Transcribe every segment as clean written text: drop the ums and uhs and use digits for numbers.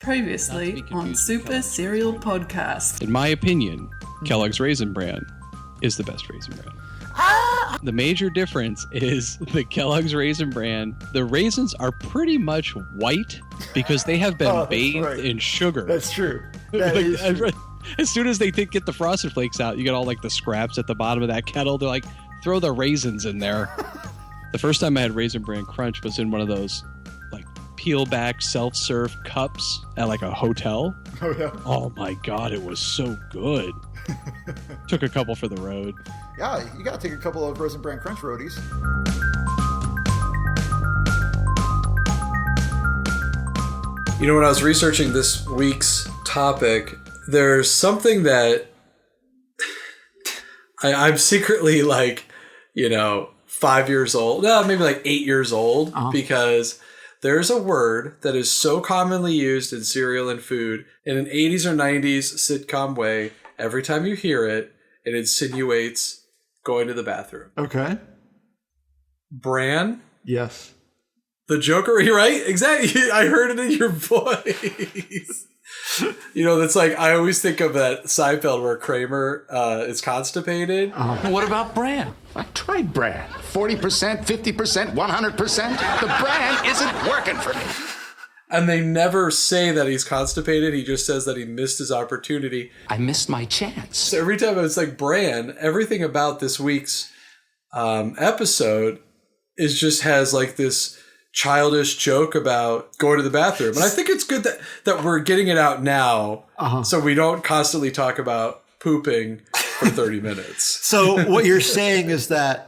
Previously on Super Cereal Podcast. In my opinion, Kellogg's Raisin Bran is the best Raisin Bran. The major difference is the Kellogg's Raisin Bran, the raisins are pretty much white because they have been bathed in sugar. That's true. That is true. As soon as they get the Frosted Flakes out, you get all like the scraps at the bottom of that kettle. They're like, throw the raisins in there. The first time I had Raisin Bran Crunch was in one of those like peel back self-serve cups at like a hotel. Oh, yeah. Oh my God, it was so good. Took a couple for the road. Yeah, you got to take a couple of Raisin Bran Crunch roadies. You know, when I was researching this week's topic, there's something that I'm secretly like, 5 years old. No, maybe like 8 years old, because there's a word that is so commonly used in cereal and food in an 80s or 90s sitcom way. Every time you hear it, it insinuates going to the bathroom. Okay. Bran? Yes. The Joker, right? Exactly. I heard it in your voice. That's like, I always think of that Seinfeld where Kramer is constipated. What about Bran? I tried Bran. 40%, 50%, 100%. The Bran isn't working for me. And they never say that he's constipated. He just says that he missed his opportunity. I missed my chance. So every time it's like Bran, everything about this week's episode just has like this childish joke about going to the bathroom. And I think it's good that we're getting it out now so we don't constantly talk about pooping for 30 minutes. So what you're saying is that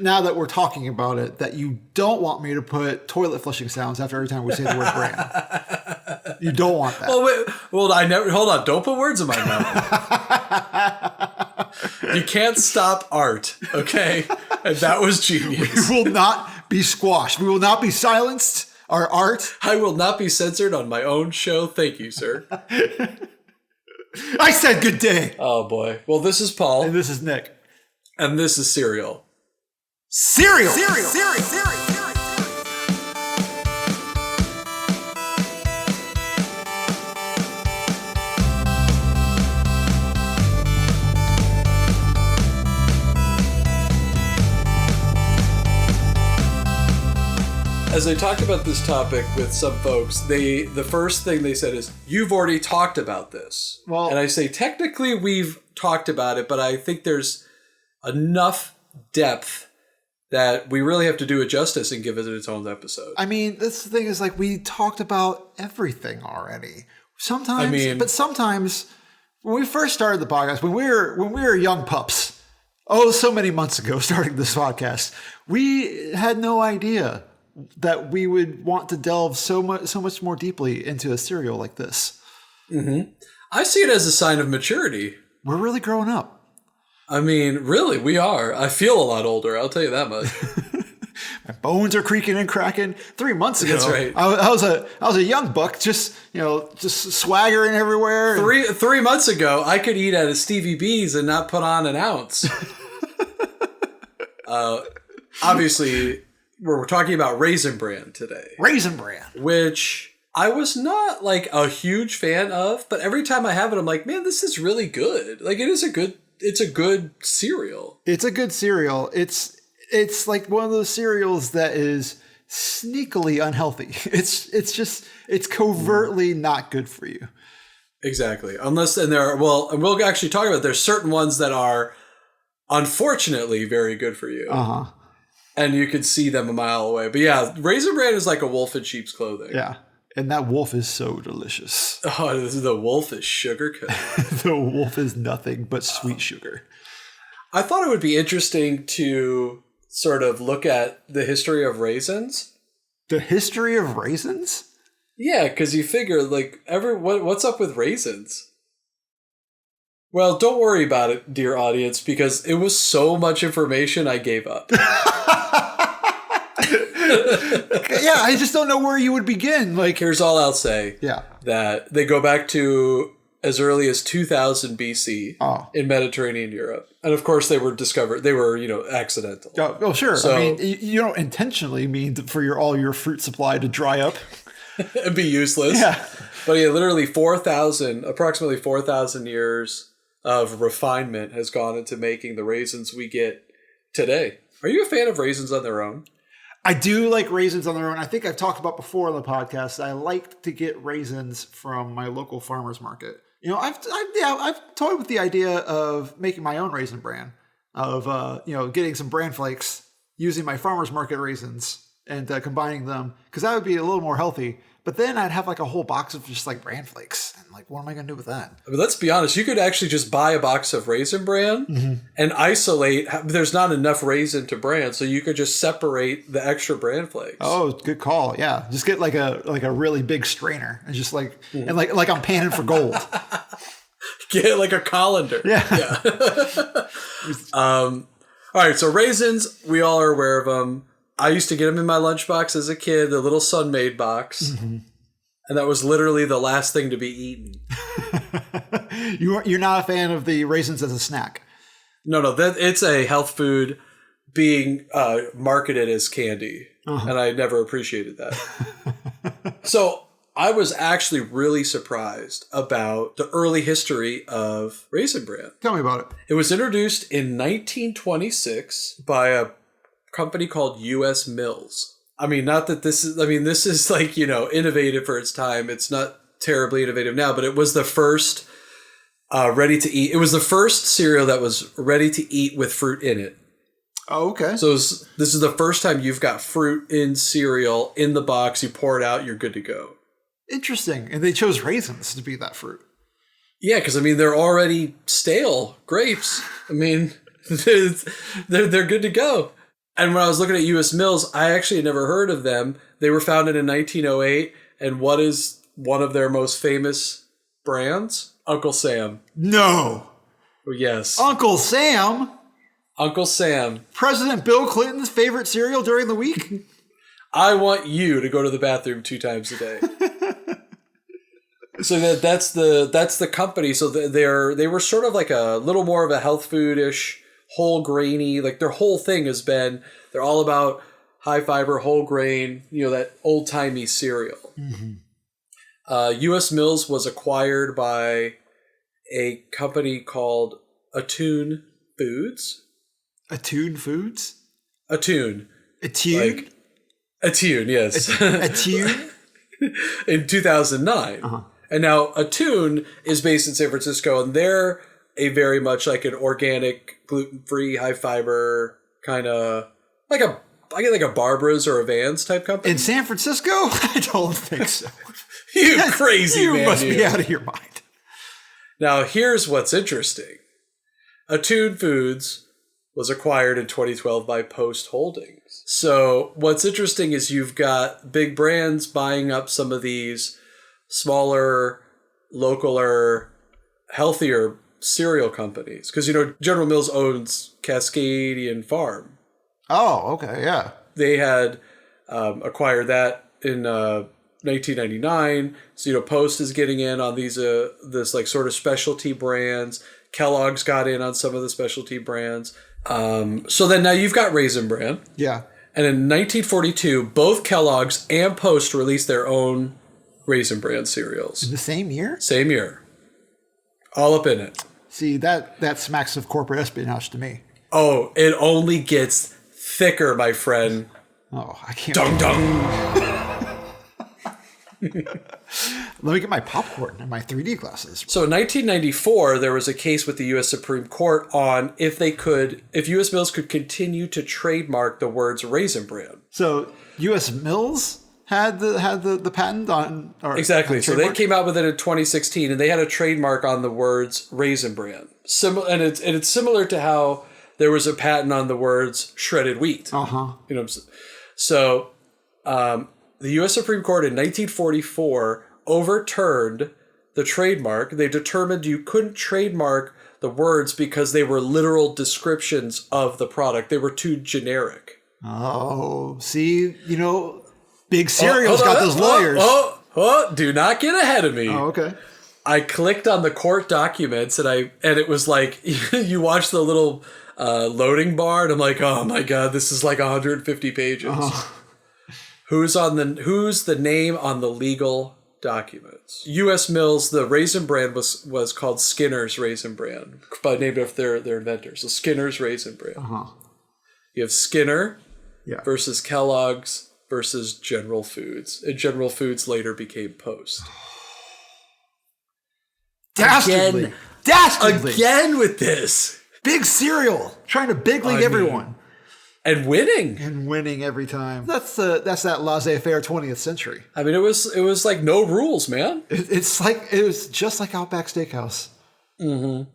now that we're talking about it, that you don't want me to put toilet flushing sounds after every time we say the word Bran. You don't want that. Oh, wait. Well, hold on. Don't put words in my mouth. You can't stop art, okay? And that was genius. We will not be squashed. We will not be silenced. Our art. I will not be censored on my own show. Thank you, sir. I said good day. Oh, boy. Well, this is Paul. And this is Nick. And this is Cereal. Cereal. As I talked about this topic with some folks, the first thing they said is, you've already talked about this. Well, and I say, technically we've talked about it, but I think there's enough depth that we really have to do it justice and give it its own episode. I mean, this thing is like we talked about everything already. Sometimes when we first started the podcast, when we were young pups, so many months ago, starting this podcast, we had no idea that we would want to delve so much more deeply into a cereal like this. Mm-hmm. I see it as a sign of maturity. We're really growing up. I mean, really, we are. I feel a lot older, I'll tell you that much. My bones are creaking and cracking. 3 months ago, that's right. I was a young buck, just swaggering everywhere. 3 months ago, I could eat at a Stevie B's and not put on an ounce. Obviously, we're talking about Raisin Bran today. Raisin Bran, which I was not like a huge fan of, but every time I have it, I'm like, man, this is really good. Like, it's a good cereal. It's a good cereal. It's like one of those cereals that is sneakily unhealthy. It's covertly not good for you. Exactly. And we'll actually talk about, there's certain ones that are unfortunately very good for you. And you could see them a mile away. But yeah, Raisin Bran is like a wolf in sheep's clothing. Yeah. And that wolf is so delicious. Oh, the wolf is sugar coated. The wolf is nothing but sweet sugar. I thought it would be interesting to sort of look at the history of raisins. The history of raisins? Yeah, because you figure, like, what's up with raisins? Well, don't worry about it, dear audience, because it was so much information I gave up. Yeah, I just don't know where you would begin. Like, here's all I'll say. Yeah. That they go back to as early as 2000 BC in Mediterranean Europe. And of course they were discovered, they were, accidental. Oh, sure. So, I mean, you don't intentionally mean for all your fruit supply to dry up. And be useless. Yeah. But yeah, literally approximately 4,000 years of refinement has gone into making the raisins we get today. Are you a fan of raisins on their own? I do like raisins on their own. I think I've talked about before on the podcast. I like to get raisins from my local farmer's market. You know, I've toyed with the idea of making my own Raisin Bran, of getting some bran flakes, using my farmer's market raisins and combining them, because that would be a little more healthy. But then I'd have like a whole box of just like bran flakes. And like, what am I going to do with that? I mean, let's be honest. You could actually just buy a box of Raisin Bran and isolate. There's not enough raisin to bran, so you could just separate the extra bran flakes. Oh, good call. Yeah. Just get like a really big strainer and just like, and like I'm panning for gold. Get like a colander. Yeah. All right. So raisins, we all are aware of them. I used to get them in my lunchbox as a kid, the little Sun-Maid box. And that was literally the last thing to be eaten. You're not a fan of the raisins as a snack? No, it's a health food being marketed as candy. And I never appreciated that. So I was actually really surprised about the early history of Raisin Bran. Tell me about it. It was introduced in 1926 by a company called U.S. Mills. I mean, not that this is like, innovative for its time. It's not terribly innovative now, but it was the first ready to eat. It was the first cereal that was ready to eat with fruit in it. Oh, okay. So this is the first time you've got fruit in cereal in the box. You pour it out, you're good to go. Interesting. And they chose raisins to be that fruit. Yeah, because they're already stale grapes. They're good to go. And when I was looking at U.S. Mills, I actually had never heard of them. They were founded in 1908. And what is one of their most famous brands? Uncle Sam. No. Yes. Uncle Sam? Uncle Sam. President Bill Clinton's favorite cereal during the week? I want you to go to the bathroom 2 times a day. So that's the company. So they were sort of like a little more of a health food-ish, whole grainy, like their whole thing has been, they're all about high fiber, whole grain, that old timey cereal. U.S. Mills was acquired by a company called Attune Foods. Attune Foods? Attune. Attune? Like, Attune, yes. Attune? In 2009. And now Attune is based in San Francisco, and they're a very much like an organic, gluten-free, high-fiber kind of like a Barbara's or a Vans type company. In San Francisco? I don't think so. You crazy man. You must be out of your mind. Now, here's what's interesting. Attune Foods was acquired in 2012 by Post Holdings. So what's interesting is you've got big brands buying up some of these smaller, localer, healthier cereal companies, because General Mills owns Cascadian Farm. Oh, okay, yeah. They had acquired that in 1999. So Post is getting in on these this like sort of specialty brands. Kellogg's got in on some of the specialty brands. So then now you've got Raisin Bran. Yeah. And in 1942, both Kellogg's and Post released their own Raisin Bran cereals. In the same year? Same year. All up in it. See, that smacks of corporate espionage to me. Oh, it only gets thicker, my friend. Oh, I can't. Dung dung. Let me get my popcorn and my 3D glasses. So in 1994, there was a case with the U.S. Supreme Court on if U.S. Mills could continue to trademark the words Raisin Bran. So U.S. Mills had the patent on... Exactly. So they came out with it in 2016, and they had a trademark on the words Raisin Bran. And it's similar to how there was a patent on the words shredded wheat. So the U.S. Supreme Court in 1944 overturned the trademark. They determined you couldn't trademark the words because they were literal descriptions of the product. They were too generic. Oh, see, Big Cereal's got those lawyers. Do not get ahead of me. Oh, okay. I clicked on the court documents and it was like, you watch the little loading bar and I'm like, oh my God, this is like 150 pages. Who's the name on the legal documents. U.S. Mills, the Raisin Bran was called Skinner's Raisin Bran, by named after their inventors. So Skinner's Raisin Bran. Uh-huh. You have Skinner versus Kellogg's versus General Foods. And General Foods later became Post. Dastardly. Again with this. Big cereal. Trying to big league everyone. And winning. And winning every time. That's that laissez-faire 20th century. I mean, it was like no rules, man. It was just like Outback Steakhouse. Mm-hmm.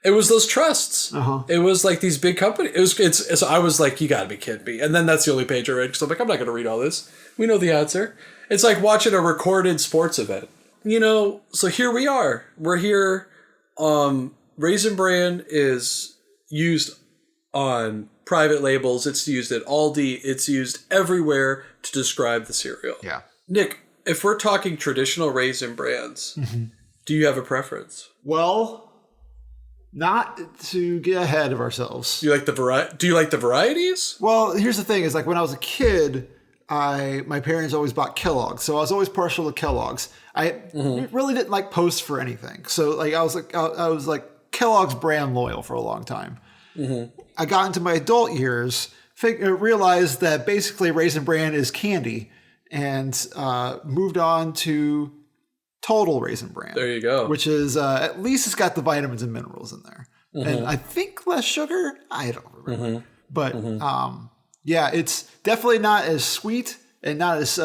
It was those trusts. Uh-huh. It was like these big companies. So I was like, you gotta be kidding me. And then that's the only page I read because I'm like, I'm not gonna read all this. We know the answer. It's like watching a recorded sports event. So here we are. We're here. Raisin Bran is used on private labels. It's used at Aldi. It's used everywhere to describe the cereal. Yeah. Nick, if we're talking traditional Raisin Brans, do you have a preference? Well, not to get ahead of ourselves. Do you like the varieties? Well, here's the thing: is like when I was a kid, my parents always bought Kellogg's, so I was always partial to Kellogg's. I really didn't like Post for anything, so like I was like Kellogg's brand loyal for a long time. Mm-hmm. I got into my adult years, realized that basically Raisin Bran is candy, and moved on to Total Raisin Bran. There you go. Which is at least it's got the vitamins and minerals in there, and I think less sugar. I don't remember, but yeah, it's definitely not as sweet and not as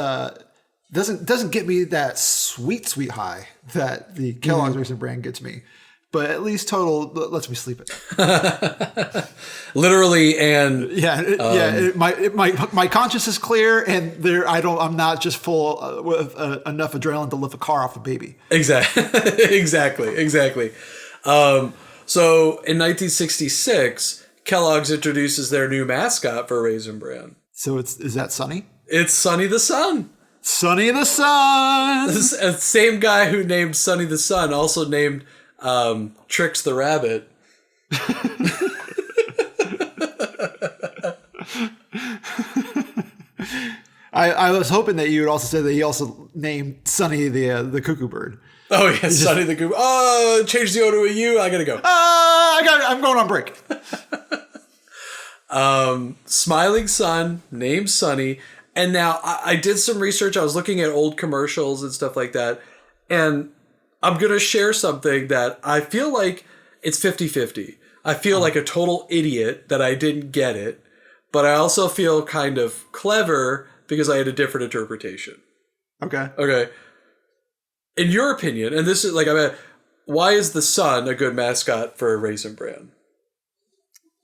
doesn't get me that sweet high that the Kellogg's Raisin Bran gets me. But at least Total lets me sleep at night. Literally, and my conscience is clear, and I'm not just full with enough adrenaline to lift a car off a baby. Exactly. So in 1966, Kellogg's introduces their new mascot for Raisin Bran. So is that Sonny? It's Sonny the Sun. Sonny the Sun. The same guy who named Sonny the Sun also named Trix the Rabbit. I was hoping that you would also say that he also named Sonny the cuckoo bird. Oh yeah, Sonny the cuckoo. Oh, change the O to a U. I gotta go. I'm going on break. Smiling Sun, named Sonny. And now I did some research. I was looking at old commercials and stuff like that. And I'm going to share something that I feel like it's 50-50. I feel like a total idiot that I didn't get it. But I also feel kind of clever because I had a different interpretation. Okay. In your opinion, and this is like, why is the Sun a good mascot for a Raisin Bran?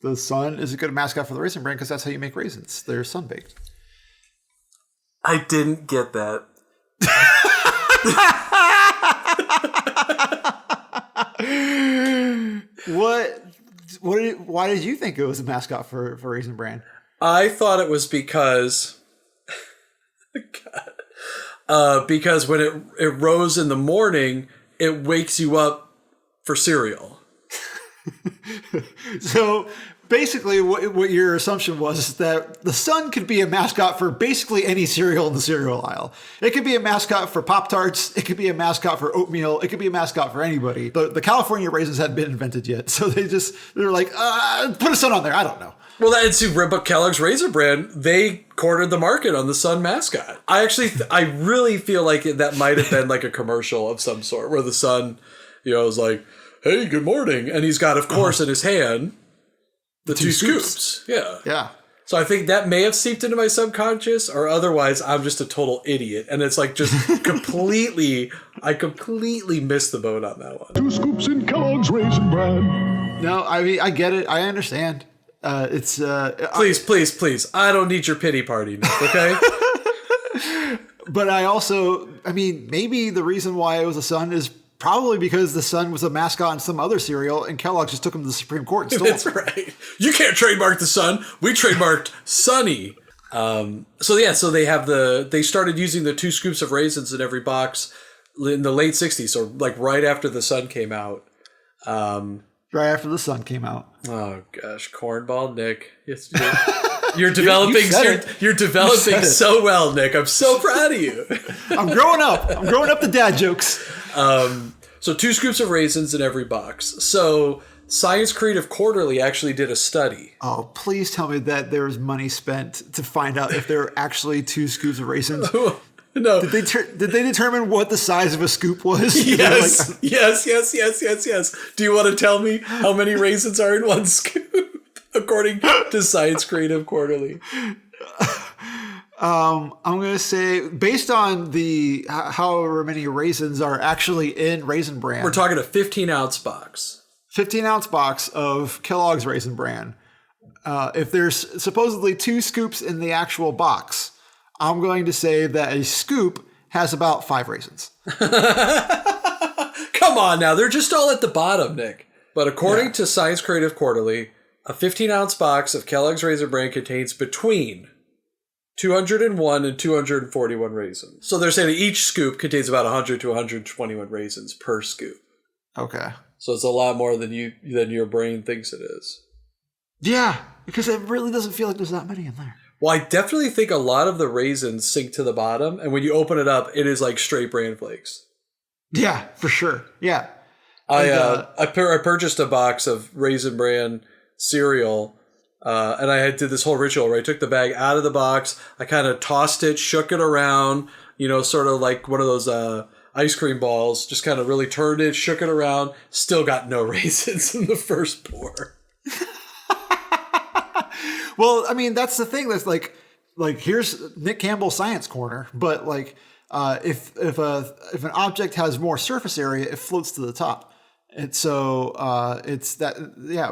The Sun is a good mascot for the Raisin Bran because that's how you make raisins. They're sun-baked. I didn't get that. Why did you think it was a mascot for Raisin Bran? I thought it was because because when it rose in the morning, it wakes you up for cereal. So basically what your assumption was is that the Sun could be a mascot for basically any cereal in the cereal aisle. It could be a mascot for Pop-Tarts. It could be a mascot for oatmeal. It could be a mascot for anybody. The California raisins hadn't been invented yet. So they're like, put a Sun on there. I don't know. Well, but Kellogg's Raisin Bran, they cornered the market on the Sun mascot. I really feel like that might have been like a commercial of some sort where the Sun, is like, hey, good morning. And he's got, of course, in his hand, the two scoops. Yeah. So I think that may have seeped into my subconscious, or otherwise I'm just a total idiot. And it's like just I completely missed the boat on that one. 2 scoops in Kellogg's Raisin Bran. No, I mean, I get it. I understand. Please. I don't need your pity party, Nick, okay? But maybe the reason why it was a Sun is probably because the Sun was a mascot on some other cereal, and Kellogg just took him to the Supreme Court and stole That's right. You can't trademark the Sun. We trademarked Sonny. So they started using the 2 scoops of raisins in every box in the late 60s. So like right after the Sun came out. Right after the Sun came out. Oh gosh, cornball Nick. Yes. You're developing. You're developing so well, Nick. I'm so proud of you. I'm growing up. I'm growing up to dad jokes. So 2 scoops of raisins in every box. So Science Creative Quarterly actually did a study. Oh, please tell me that there was money spent to find out if there are actually 2 scoops of raisins. No. Did they determine what the size of a scoop was? Yes. Yes. Do you want to tell me how many raisins are in 1 scoop, according to Science Creative Quarterly? I'm going to say, based on the however many raisins are actually in Raisin Bran. We're talking a 15-ounce box. 15-ounce box of Kellogg's Raisin Bran. If there's supposedly 2 scoops in the actual box, I'm going to say that a scoop has about 5 raisins. Come on now. They're just all at the bottom, Nick. But according to Science Creative Quarterly, a 15-ounce box of Kellogg's Raisin Bran contains between 201 and 241 raisins. So they're saying that each scoop contains about 100 to 121 raisins per scoop. Okay. So it's a lot more than your brain thinks it is. Yeah, because it really doesn't feel like there's that many in there. Well, I definitely think a lot of the raisins sink to the bottom, and when you open it up, it is like straight bran flakes. Yeah, for sure. Yeah. I purchased a box of Raisin Bran cereal, and I did this whole ritual where I took the bag out of the box, I kind of tossed it, shook it around, sort of like one of those ice cream balls, just kind of really turned it, shook it around, still got no raisins in the first pour. Well, I mean, that's the thing. That's like here's Nick Campbell's science corner, but like if an object has more surface area, it floats to the top. And so it's that,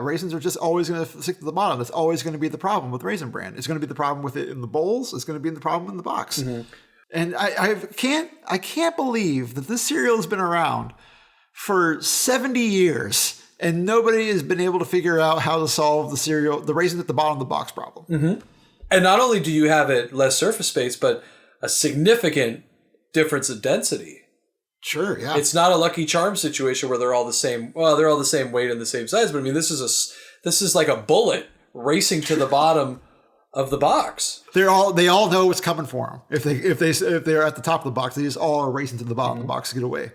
raisins are just always going to stick to the bottom. That's always going to be the problem with Raisin Bran. It's going to be the problem with it in the bowls. It's going to be the problem in the box. Mm-hmm. And I can't believe that this cereal has been around for 70 years and nobody has been able to figure out how to solve the raisin at the bottom of the box problem. Mm-hmm. And not only do you have it less surface space, but a significant difference in density. Sure, yeah. It's not a Lucky Charms situation where they're all the same. Well, they're all the same weight and the same size, but I mean, this is like a bullet racing to the bottom of the box. They all know what's coming for them. If they're at the top of the box, they just all are racing to the bottom of the box to get away.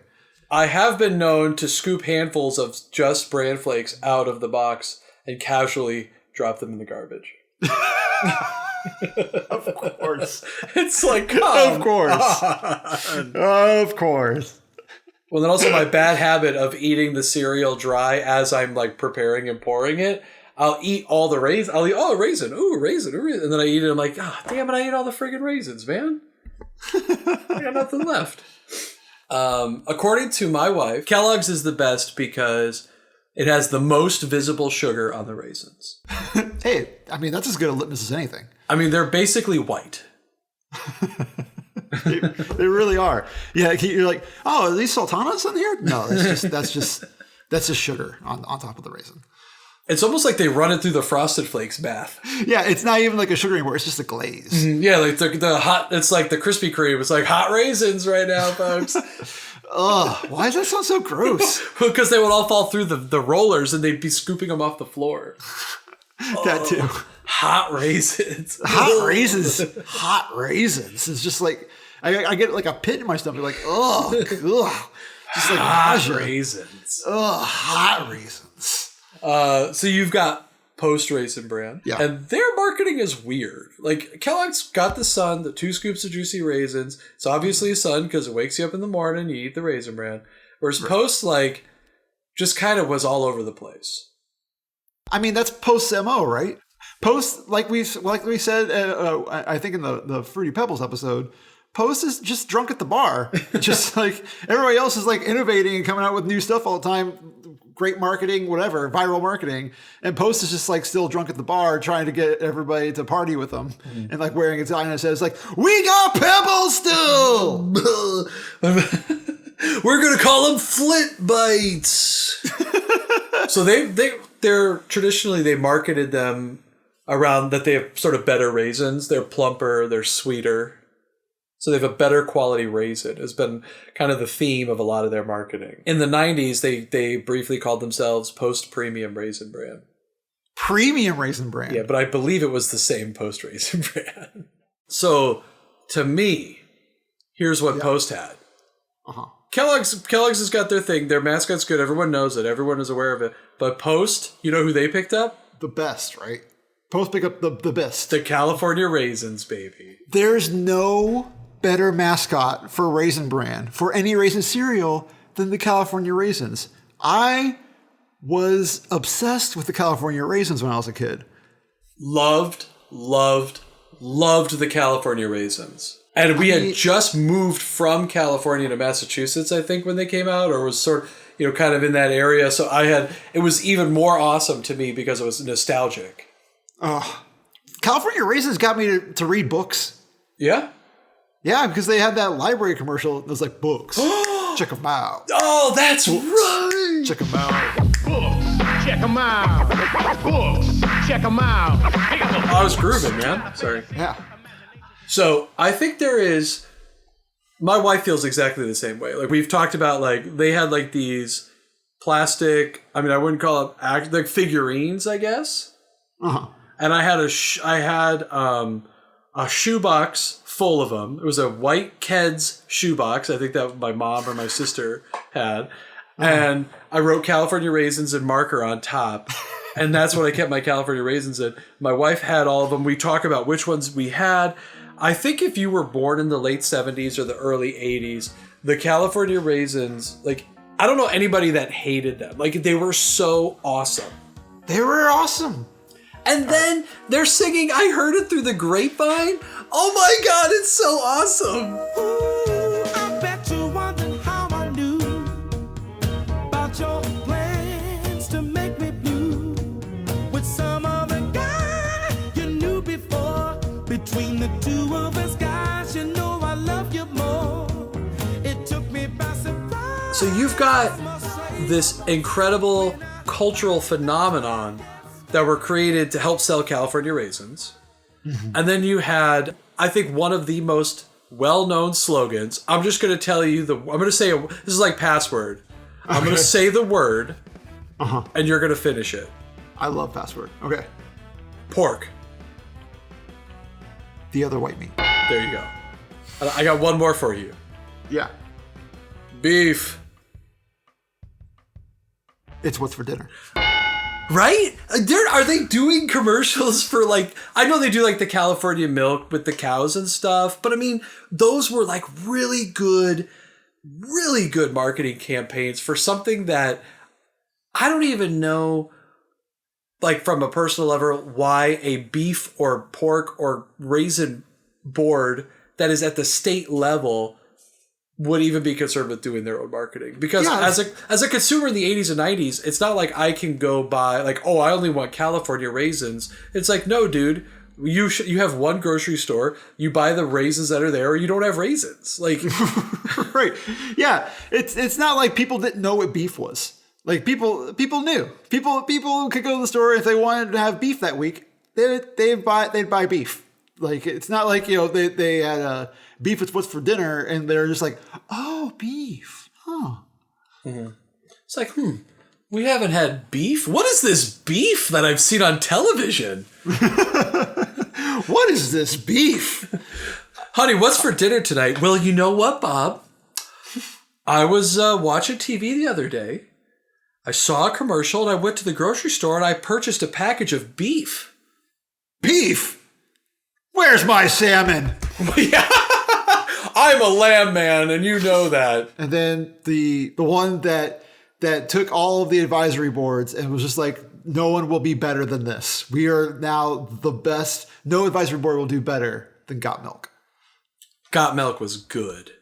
I have been known to scoop handfuls of just bran flakes out of the box and casually drop them in the garbage. Of course. It's like, come of course. on. Of course. Well, then also my bad habit of eating the cereal dry as I'm like preparing and pouring it. I'll eat all the raisins. I'll eat, a raisin. Ooh, raisin. And then I eat it. I'm like, damn it, I ate all the friggin' raisins, man. I got nothing left. According to my wife, Kellogg's is the best because it has the most visible sugar on the raisins. Hey, I mean, that's as good a litmus as anything. I mean, they're basically white. They really are. Yeah, you're like, are these sultanas in here? No, that's just sugar on top of the raisin. It's almost like they run it through the Frosted Flakes bath. Yeah, it's not even like a sugar anymore. It's just a glaze. Mm-hmm. Yeah, like the hot. It's like the Krispy Kreme. It's like hot raisins right now, folks. Ugh, why does that sound so gross? Because they would all fall through the rollers and they'd be scooping them off the floor. That too. Hot raisins. Hot raisins. Hot raisins. It's just like I get like a pit in my stomach. Like ugh. Just like hot raisins. Ugh, hot raisins. So you've got post Raisin Bran, and their marketing is weird. Like Kellogg's got the sun, the 2 scoops of juicy raisins. It's obviously a sun because it wakes you up in the morning. You eat the Raisin Bran. Whereas Post just kind of was all over the place. I mean, that's Post's MO, right? Post, like we said, I think in the Fruity Pebbles episode, Post is just drunk at the bar. Just like everybody else is like innovating and coming out with new stuff all the time. Great marketing, whatever, viral marketing. And Post is just like still drunk at the bar trying to get everybody to party with them. Mm-hmm. And like wearing a sign that says like, we got Pebbles still! We're going to call them Flit Bites. So they're traditionally, they marketed them around that they have sort of better raisins. They're plumper, they're sweeter. So they have a better quality raisin. Has been kind of the theme of a lot of their marketing. In the 90s, they briefly called themselves Post Premium Raisin Bran. premium Raisin Bran. Yeah, but I believe it was the same Post Raisin Bran. So, to me, here's what Post had. Kellogg's has got their thing. Their mascot's good. Everyone knows it. Everyone is aware of it. But Post, you know who they picked up? The best, right? Post pick up the best. The California Raisins, baby. There's no better mascot for Raisin Bran, for any raisin cereal, than the California Raisins. I was obsessed with the California Raisins when I was a kid. Loved the California Raisins. And we had just moved from California to Massachusetts, I think, when they came out, or was sort of, kind of in that area. So it was even more awesome to me because it was nostalgic. California Raisins got me to read books. Yeah? Yeah, because they had that library commercial that was like, books. Check them out. Oh, that's right. Check them out. Books, check them out. Books, check them out. I was grooving, man. Sorry. Yeah. So I think my wife feels exactly the same way. Like we've talked about, like they had like these plastic, I mean, I wouldn't call it like figurines, I guess. And I had a shoebox full of them. It was a white Keds shoebox. I think that my mom or my sister had. And I wrote California Raisins in marker on top. And that's what I kept my California Raisins in. My wife had all of them. We talk about which ones we had. I think if you were born in the late 70s or the early 80s, the California Raisins, like, I don't know anybody that hated them. Like, they were so awesome. They were awesome. And then they're singing, I heard it through the grapevine. Oh my God, it's so awesome. Ooh, I bet you wondered how I knew about your plans to make me blue with some other guy you knew before. Between the two of us guys, you know I love you more. It took me by surprise. So you've got this incredible cultural phenomenon that were created to help sell California Raisins. And then you had, I think, one of the most well-known slogans. I'm just going to tell you I'm going to say, this is like password. Okay. I'm going to say the word, and you're going to finish it. I love password. Okay. Pork. The other white meat. There you go. I got one more for you. Yeah. Beef. It's what's for dinner. Right? Are they doing commercials for like, I know they do like the California milk with the cows and stuff, but I mean, those were like really good marketing campaigns for something that I don't even know, like from a personal level, why a beef or pork or raisin board that is at the state level would even be concerned with doing their own marketing. Because as a consumer in the 80s and 90s, it's not like I can go buy, like, oh, I only want California raisins. It's like, no, dude, you have one grocery store, you buy the raisins that are there, or you don't have raisins. Like, right. Yeah. It's not like people didn't know what beef was. Like people knew. People could go to the store if they wanted to have beef that week, they'd buy beef. Like, it's not like, they had beef with what's for dinner, and they're just like, oh, beef. Huh. Mm-hmm. It's like, we haven't had beef? What is this beef that I've seen on television? What is this beef? Honey, what's for dinner tonight? Well, you know what, Bob? I was watching TV the other day. I saw a commercial, and I went to the grocery store, and I purchased a package of beef. Beef? Where's my salmon? Yeah. I'm a lamb man, and you know that. And then the one that took all of the advisory boards and was just like, no one will be better than this. We are now the best. No advisory board will do better than Got Milk. Got Milk was good.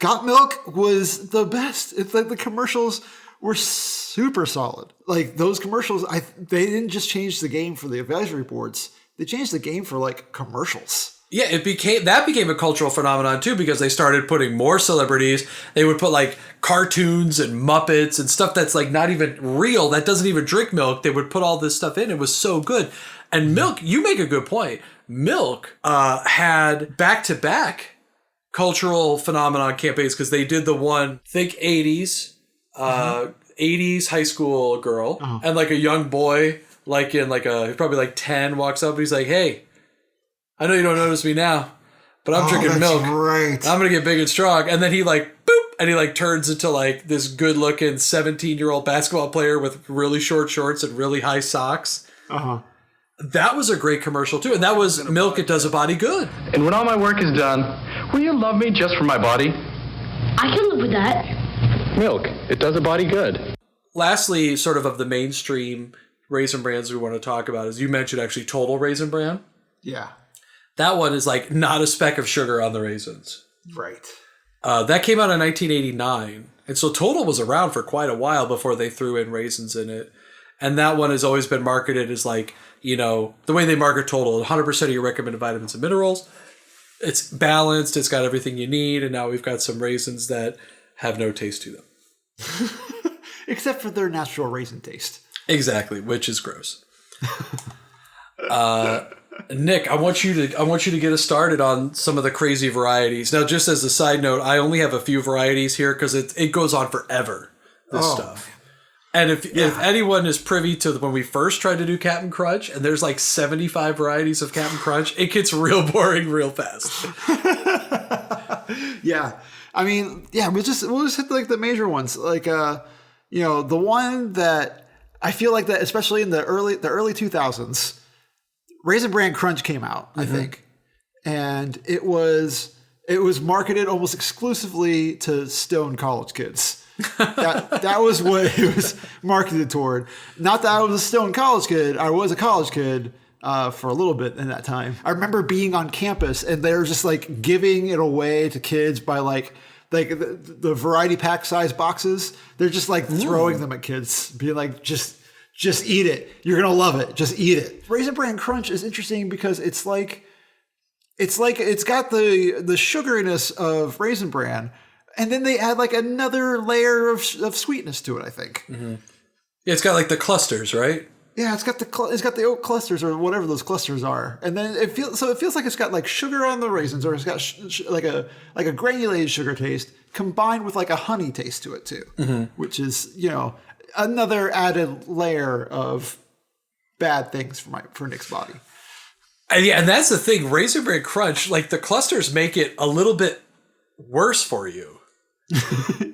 Got Milk was the best. It's like the commercials were super solid. Like those commercials, they didn't just change the game for the advisory boards. They changed the game for like commercials. Yeah, that became a cultural phenomenon too, because they started putting more celebrities. They would put like cartoons and Muppets and stuff that's like not even real, that doesn't even drink milk. They would put all this stuff in. It was so good. And Milk, you make a good point. Milk had back-to-back cultural phenomenon campaigns, because they did the one, think 80s, 80s high school girl and like a young boy like in like he's probably like 10, walks up and he's like, hey, I know you don't notice me now, but I'm drinking milk. Right. I'm going to get big and strong. And then he like, boop, and he like turns into like this good looking 17-year-old basketball player with really short shorts and really high socks. Uh-huh. That was a great commercial too. And that was milk. It does a body good. And when all my work is done, will you love me just for my body? I can live with that. Milk. It does a body good. Lastly, sort of the mainstream Raisin Brans we want to talk about is you mentioned actually Total Raisin Bran. Yeah. That one is like not a speck of sugar on the raisins. Right. That came out in 1989. And so Total was around for quite a while before they threw in raisins in it. And that one has always been marketed as like, you know, the way they market Total, 100% of your recommended vitamins and minerals. It's balanced. It's got everything you need. And now we've got some raisins that have no taste to them. Except for their natural raisin taste. Exactly, which is gross. Nick, I want you to get us started on some of the crazy varieties. Now, just as a side note, I only have a few varieties here because it goes on forever, this stuff. And if anyone is privy to when we first tried to do Captain Crunch, and there's like 75 varieties of Captain Crunch, it gets real boring real fast. Yeah. I mean, yeah, we'll just hit like the major ones. Like you know, the one that I feel like that, especially in the early 2000s, Raisin Bran Crunch came out, I think. And it was marketed almost exclusively to stoned college kids. That was what it was marketed toward. Not that I was a stoned college kid. I was a college kid for a little bit in that time. I remember being on campus and they were just like giving it away to kids by like the variety pack size boxes. They're just like throwing them at kids, being like, just eat it. You're going to love it. Just eat it. Raisin Bran Crunch is interesting because it's got the sugariness of Raisin Bran, and then they add like another layer of sweetness to it, I think. Mm-hmm. Yeah, it's got like the clusters, right? Yeah, it's got the oat clusters or whatever those clusters are, and then it feels like it's got like sugar on the raisins, or it's got like a granulated sugar taste combined with like a honey taste to it too, which is, you know, another added layer of bad things for Nick's body. And that's the thing, Raisin Bran Crunch, like the clusters make it a little bit worse for you.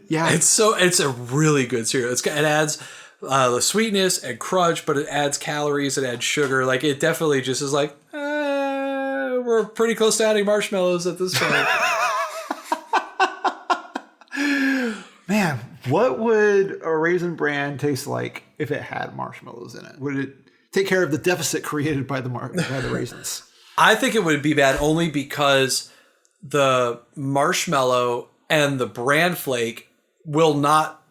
Yeah, it's a really good cereal. It adds the sweetness and crunch, but it adds calories, it adds sugar. Like it definitely just is like, we're pretty close to adding marshmallows at this point. Man, what would a Raisin Bran taste like if it had marshmallows in it? Would it take care of the deficit created by the raisins? I think it would be bad only because the marshmallow and the bran flake will not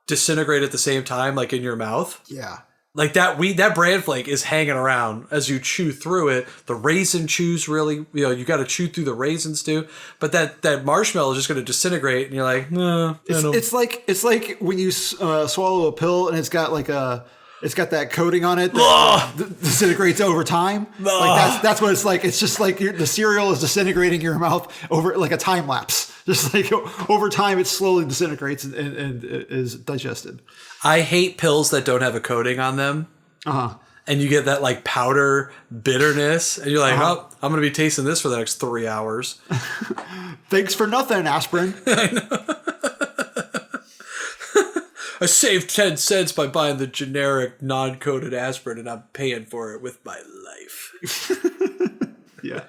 disintegrate at the same time, like in your mouth. Yeah. Like that bran flake is hanging around as you chew through it. The raisin chews really, you know, you got to chew through the raisins too. But that marshmallow is just going to disintegrate, and you're like, no. It's like when you swallow a pill and it's got that coating on it that disintegrates over time. Like that's what it's like. It's just like the cereal is disintegrating in your mouth over like a time lapse. Just like over time, it slowly disintegrates and is digested. I hate pills that don't have a coating on them. And you get that like powder bitterness, and you're like, oh, I'm going to be tasting this for the next 3 hours. Thanks for nothing, aspirin. I know. I saved 10 cents by buying the generic non-coated aspirin, and I'm paying for it with my life. Yeah.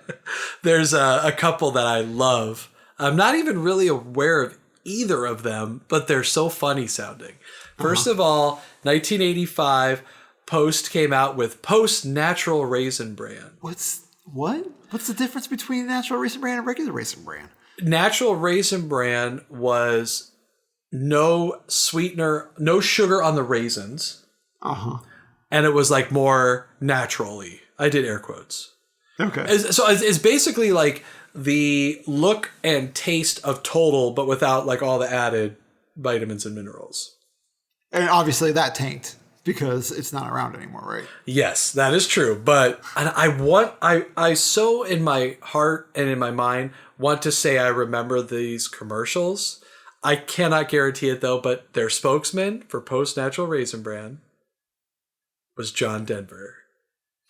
There's a couple that I love. I'm not even really aware of either of them, but they're so funny sounding. First of all, 1985, Post came out with Post Natural Raisin Bran. What's the difference between Natural Raisin Bran and regular Raisin Bran? Natural Raisin Bran was no sweetener, no sugar on the raisins. And it was like more naturally. I did air quotes. Okay. So it's basically like the look and taste of Total, but without like all the added vitamins and minerals. And obviously that tanked because it's not around anymore, right? Yes, that is true. But I so in my heart and in my mind want to say I remember these commercials. I cannot guarantee it though, but their spokesman for Post Natural Raisin Bran was John Denver.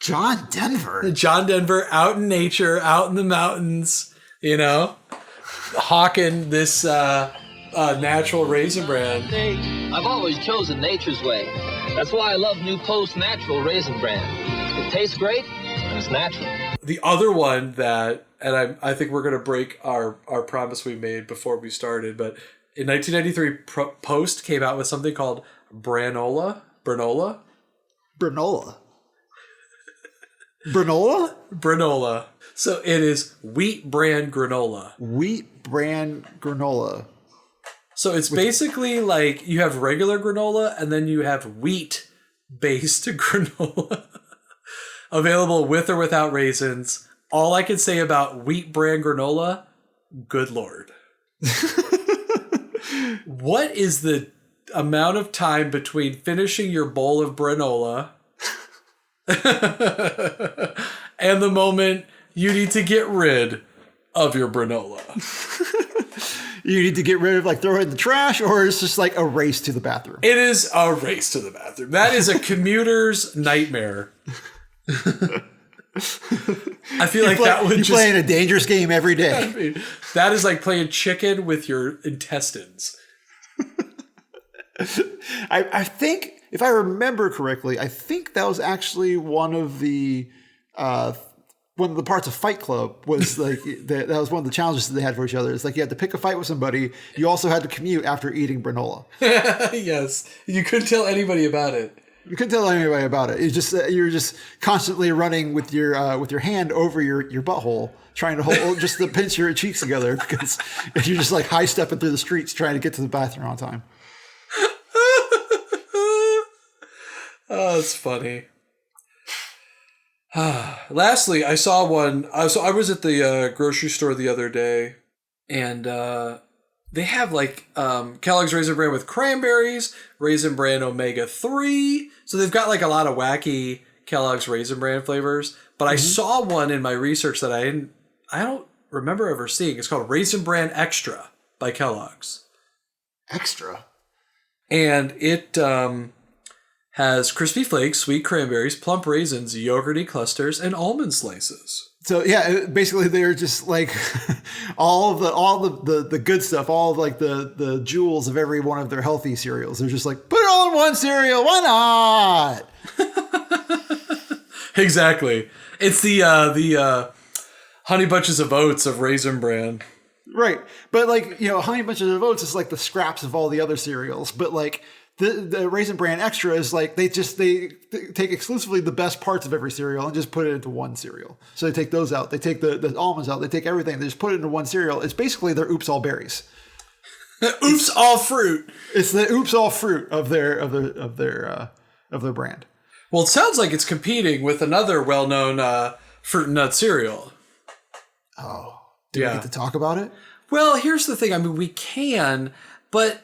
John Denver? John Denver out in nature, out in the mountains, you know, hawking this natural Raisin Bran. I've always chosen nature's way. That's why I love New Post Natural Raisin Bran. It tastes great and it's natural. The other one that, and I think we're going to break our promise we made before we started, but in 1993, Post came out with something called Branola. Branola? Branola. Branola? Branola. So it is wheat bran granola. Wheat bran granola. So it's basically like you have regular granola and then you have wheat-based granola. Available with or without raisins. All I can say about wheat bran granola, good Lord. What is the amount of time between finishing your bowl of granola and the moment you need to get rid of your granola? You need to get rid of, like, throw it in the trash, or it's just like a race to the bathroom? It is a race to the bathroom. That is a commuter's nightmare. I feel like that would you're just... playing a dangerous game every day. I mean, that is like playing chicken with your intestines. I think, if I remember correctly, I think that was actually one of the parts of Fight Club was like that was one of the challenges that they had for each other. It's like you had to pick a fight with somebody. You also had to commute after eating granola. Yes, you couldn't tell anybody about it. You couldn't tell anybody about it. It's just you're just constantly running with your hand over your butthole, trying to hold just to pinch your cheeks together because you're just like high stepping through the streets trying to get to the bathroom on time. Oh, it's funny. Lastly, I saw one. So I was at the grocery store the other day, and they have like Kellogg's Raisin Bran with cranberries, Raisin Bran Omega-3. So they've got like a lot of wacky Kellogg's Raisin Bran flavors. But I saw one in my research that I don't remember ever seeing. It's called Raisin Bran Extra by Kellogg's. Extra? And it has crispy flakes, sweet cranberries, plump raisins, yogurty clusters, and almond slices. So yeah, basically they're just like all the good stuff, all of like the jewels of every one of their healthy cereals. They're just like, put it all in one cereal, why not? Exactly. It's the Honey Bunches of Oats of Raisin Bran. Right. But like, you know, Honey Bunches of Oats is like the scraps of all the other cereals. But like the Raisin Bran Extra is like they take exclusively the best parts of every cereal and just put it into one cereal. So they take those out. They take the almonds out. They take everything. They just put it into one cereal. It's basically their Oops All Berries. Oops All Fruit. It's the Oops All Fruit of their brand. Well, it sounds like it's competing with another well-known fruit and nut cereal. Oh, do we get to talk about it? Well, here's the thing. I mean, we can, but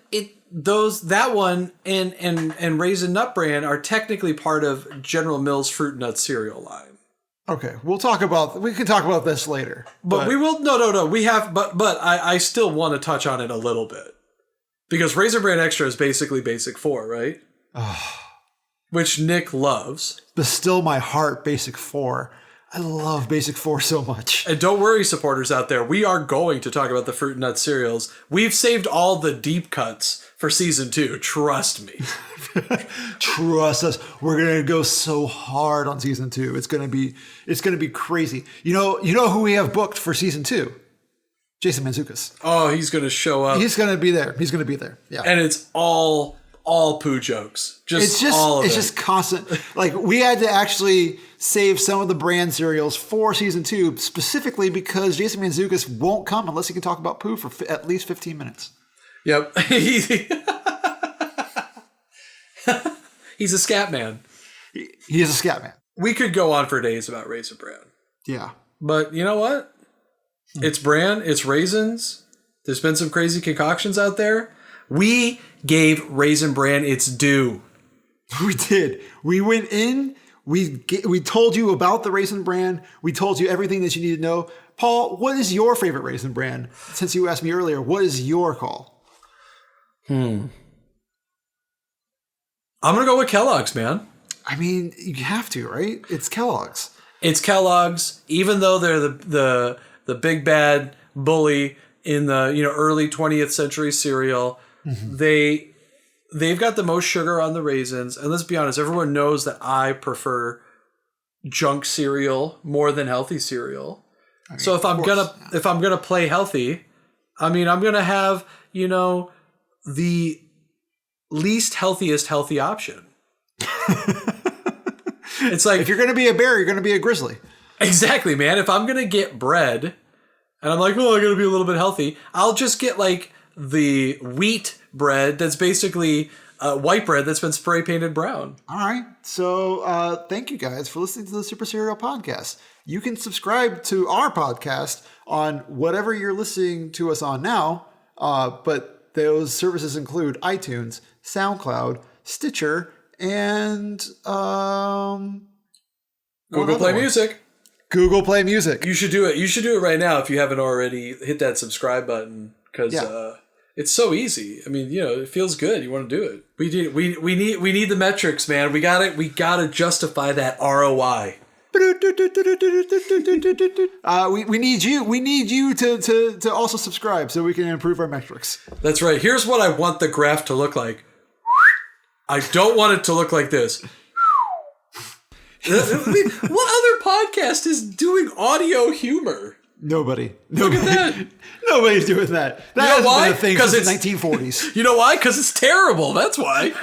that one and Raisin Nut Bran are technically part of General Mills fruit and nut cereal line. Okay, we can talk about this later. But we will. No. We have, but I still want to touch on it a little bit because Raisin Bran Extra is basically Basic 4, right? Which Nick loves. But still, my heart, Basic 4. I love Basic 4 so much. And don't worry, supporters out there. We are going to talk about the fruit and nut cereals. We've saved all the deep cuts for season 2. Trust me. Trust us. We're gonna go so hard on season 2. It's gonna be crazy. You know who we have booked for season 2? Jason Mantzoukas. Oh, he's gonna show up. He's gonna be there. Yeah. And it's all poo jokes. It's just constant. Like we had to actually save some of the brand cereals for season 2 specifically because Jason Mantzoukas won't come unless he can talk about poo for at least 15 minutes. Yep. He's a scat man. He is a scat man. We could go on for days about Raisin Bran. Yeah. But you know what? It's bran, it's raisins. There's been some crazy concoctions out there. We gave Raisin Bran its due. We did. We went in. We told you about the Raisin Bran. We told you everything that you need to know. Paul, what is your favorite Raisin Bran? Since you asked me earlier, what is your call? I'm going to go with Kellogg's, man. I mean, you have to, right? It's Kellogg's. It's Kellogg's, even though they're the big bad bully in the early 20th century cereal. Mm-hmm. They've got the most sugar on the raisins, and let's be honest, everyone knows that I prefer junk cereal more than healthy cereal. I mean, so if I'm gonna play healthy, I mean I'm gonna have the least healthiest healthy option. It's like if you're gonna be a bear, you're gonna be a grizzly. Exactly, man. If I'm gonna get bread, and I'm like, oh, I gotta be a little bit healthy, I'll just get like the wheat bread that's basically white bread that's been spray painted brown. All right. So thank you guys for listening to the Super Cereal Podcast. You can subscribe to our podcast on whatever you're listening to us on now, but those services include iTunes, SoundCloud, Stitcher, and Google Play Music. Google Play Music. You should do it. You should do it right now if you haven't already. Hit that subscribe button because it's so easy. I mean, it feels good. You want to do it. We need the metrics, man. We gotta justify that ROI. We need you to also subscribe so we can improve our metrics. That's right. Here's what I want the graph to look like. I don't want it to look like this. What other podcast is doing audio humor? Nobody. Look at that. Nobody's doing that. That hasn't been a thing since the 1940s. You know why? Because it's terrible. That's why.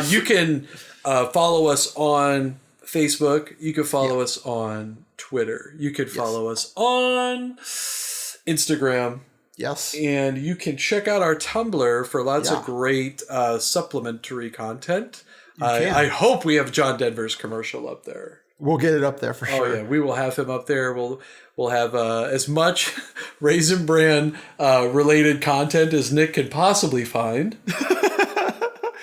You can follow us on Facebook. You can follow us on Twitter. You can follow us on Instagram. Yes. And you can check out our Tumblr for lots of great supplementary content. I hope we have John Denver's commercial up there. We'll get it up there for sure. Oh yeah, we will have him up there. We'll have as much Raisin Bran related content as Nick can possibly find.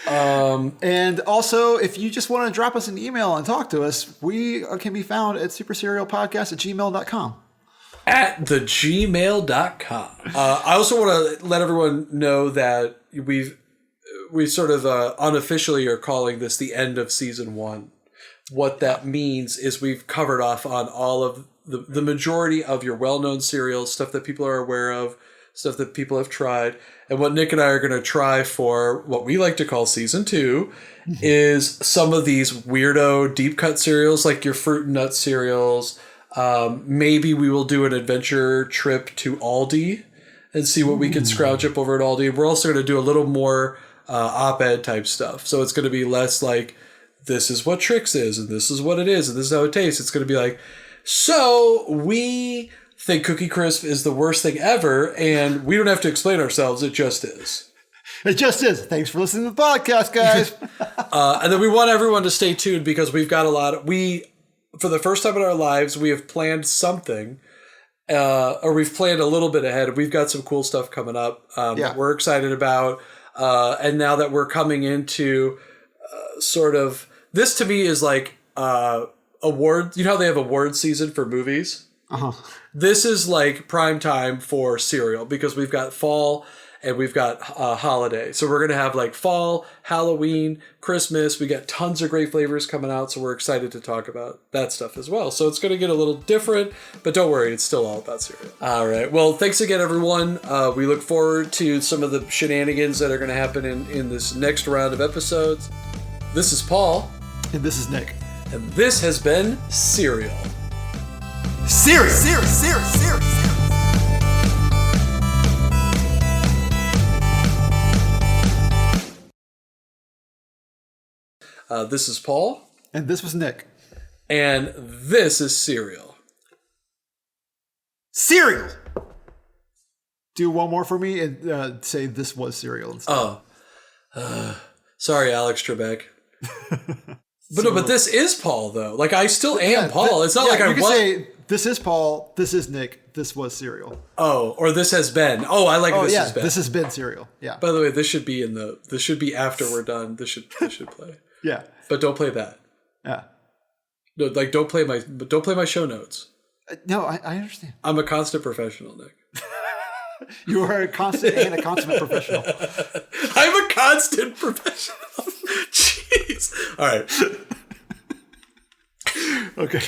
And also, if you just want to drop us an email and talk to us, we can be found at superserialpodcast@gmail.com. At the gmail.com. I also want to let everyone know that we sort of unofficially are calling this the end of season 1. What that means is we've covered off on all of the majority of your well-known cereals, stuff that people are aware of, stuff that people have tried. And what Nick and I are going to try for what we like to call season 2 is some of these weirdo deep cut cereals, like your fruit and nut cereals. Maybe we will do an adventure trip to Aldi and see what we can scrounge up over at Aldi. We're also going to do a little more op-ed type stuff. So it's going to be less like, this is what Trix is, and this is what it is, and this is how it tastes. It's going to be like, so we think Cookie Crisp is the worst thing ever, and we don't have to explain ourselves. It just is. It just is. Thanks for listening to the podcast, guys. And then we want everyone to stay tuned because we've got for the first time in our lives, we have planned something, or we've planned a little bit ahead. We've got some cool stuff coming up that we're excited about. And now that we're coming into sort of, this to me is like award. You know how they have award season for movies? Uh-huh. This is like prime time for cereal because we've got fall and we've got holiday. So we're going to have like fall, Halloween, Christmas. We got tons of great flavors coming out. So we're excited to talk about that stuff as well. So it's going to get a little different, but don't worry. It's still all about cereal. All right. Well, thanks again, everyone. We look forward to some of the shenanigans that are going to happen in this next round of episodes. This is Paul. And this is Nick. And this has been Cereal. Cereal. This is Paul. And this was Nick. And this is Cereal. Cereal! Do one more for me and say this was cereal instead. Sorry, Alex Trebek. But this is Paul, though. Like, I still am Paul. It's not like I was. Say, this is Paul, this is Nick, this was cereal. Oh, or this has been. Oh, I like this has been. This has been cereal. Yeah. By the way, this should be after we're done. This should play. Yeah. But don't play that. Yeah. No, like don't play my show notes. No, I understand. I'm a constant professional, Nick. You are a constant and a consummate professional. I'm a constant professional. Jeez. Jeez. All right. Okay.